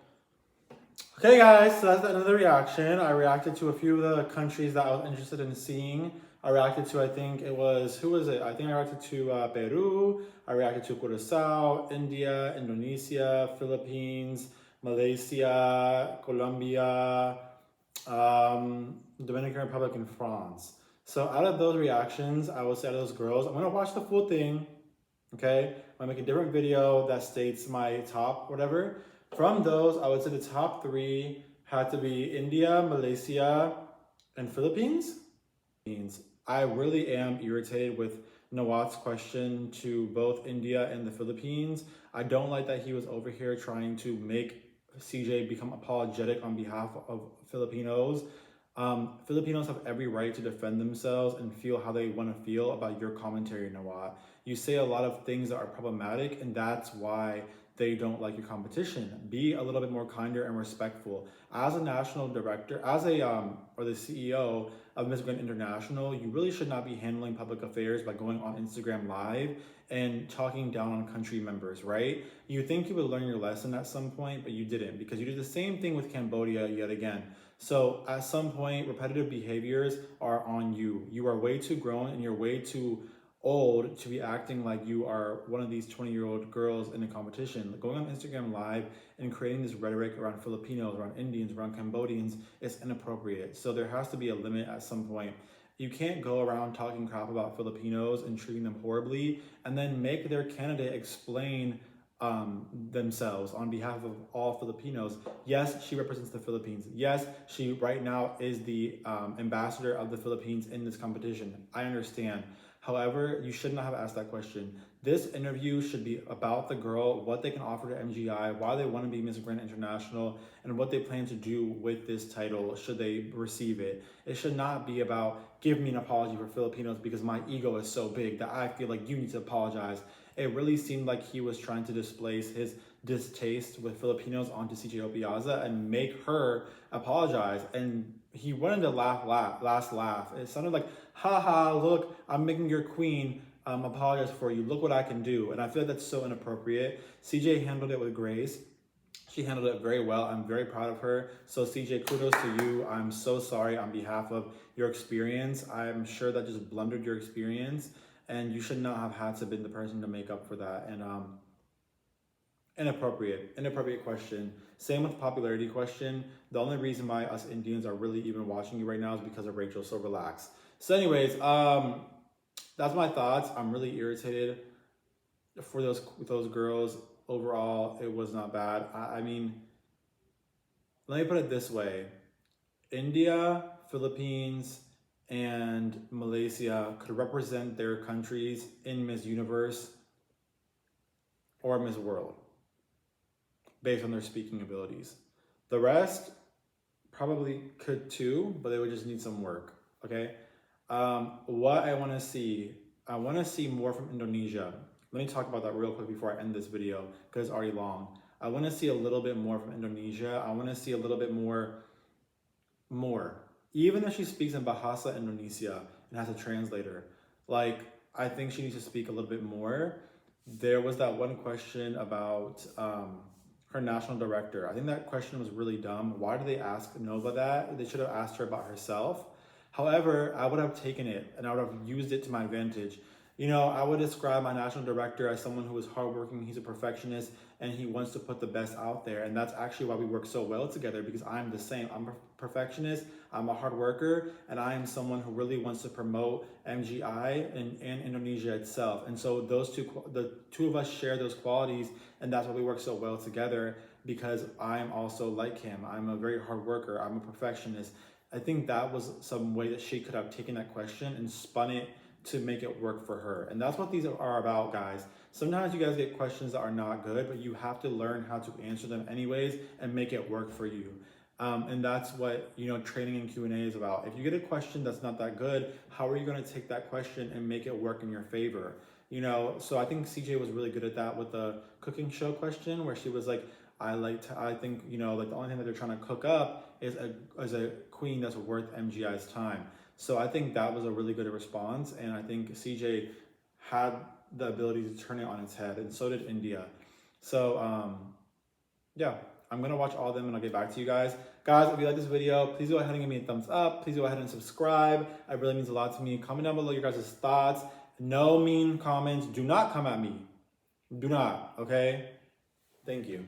Okay guys, so that's the end of the reaction. I reacted to a few of the countries that I was interested in seeing. I reacted to, I think it was, who was it? I think I reacted to Peru, I reacted to Curacao, India, Indonesia, Philippines, Malaysia, Colombia, Dominican Republic, and France. So out of those reactions, I would say out of those girls, I'm gonna watch the full thing, okay? I'm gonna make a different video that states my top whatever. From those, I would say the top 3 had to be India, Malaysia, and Philippines. I really am irritated with Nawat's question to both India and the Philippines. I don't like that he was over here trying to make CJ become apologetic on behalf of Filipinos. Filipinos have every right to defend themselves and feel how they want to feel about your commentary, Nawat. You say a lot of things that are problematic, and that's why they don't like your competition. Be a little bit more kinder and respectful. As a national director, as a or the CEO of Miss Grand International, you really should not be handling public affairs by going on Instagram Live and talking down on country members, right? You think you would learn your lesson at some point, but you didn't, because you did the same thing with Cambodia yet again. So at some point, repetitive behaviors are on you. You are way too grown and you're way too old to be acting like you are one of these 20-year-old girls in a competition. Going on Instagram Live and creating this rhetoric around Filipinos, around Indians, around Cambodians is inappropriate. So there has to be a limit at some point. You can't go around talking crap about Filipinos and treating them horribly and then make their candidate explain themselves on behalf of all Filipinos. Yes, she represents the Philippines. Yes, she right now is the ambassador of the Philippines in this competition. I understand. However, you should not have asked that question. This interview should be about the girl, what they can offer to MGI, why they want to be Miss Grand International, and what they plan to do with this title should they receive it. It should not be about, give me an apology for Filipinos because my ego is so big that I feel like you need to apologize. It really seemed like he was trying to displace his distaste with Filipinos onto CJ Opiaza and make her apologize. And he wanted to last laugh. It sounded like, haha, look, I'm making your queen apologize for you. Look what I can do. And I feel like that's so inappropriate. CJ handled it with grace. She handled it very well. I'm very proud of her. So CJ, kudos to you. I'm so sorry on behalf of your experience. I'm sure that just blundered your experience. and you should not have had to be the person to make up for that. And inappropriate question. Same with the popularity question. The only reason why us Indians are really even watching you right now is because of Rachel, so relax. So anyways, that's my thoughts. I'm really irritated for those girls. Overall, it was not bad. I mean, let me put it this way. India, Philippines, and Malaysia could represent their countries in Miss Universe or Miss World based on their speaking abilities. The rest probably could too, but they would just need some work, okay? What I want to see more from Indonesia. Let me talk about that real quick before I end this video because it's already long. I want to see a little bit more from Indonesia. I want to see a little bit more. Even if she speaks in Bahasa Indonesia and has a translator, like, I think she needs to speak a little bit more. There was that one question about her national director. I think that question was really dumb. Why did they ask Nova that? They should have asked her about herself. However, I would have taken it and I would have used it to my advantage. You know, I would describe my national director as someone who is hardworking, he's a perfectionist, and he wants to put the best out there. And that's actually why we work so well together, because I'm the same. I'm a perfectionist, I'm a hard worker, and I am someone who really wants to promote MGI and Indonesia itself. And so the two of us share those qualities, and that's why we work so well together, because I am also like him. I'm a very hard worker, I'm a perfectionist. I think that was some way that she could have taken that question and spun it to make it work for her. And that's what these are about, guys. Sometimes you guys get questions that are not good, but you have to learn how to answer them anyways and make it work for you. And that's what, you know, training and Q&A is about. If you get a question that's not that good, how are you going to take that question and make it work in your favor? You know, so I think CJ was really good at that with the cooking show question, where she was like, I think, you know, like the only thing that they're trying to cook up is a queen that's worth MGI's time. So I think that was a really good response, and I think CJ had the ability to turn it on its head, and so did India. So yeah, I'm gonna watch all of them and I'll get back to you guys. Guys, if you like this video, please go ahead and give me a thumbs up. Please go ahead and subscribe. It really means a lot to me. Comment down below your guys' thoughts. No mean comments. Do not come at me. Do not, okay? Thank you.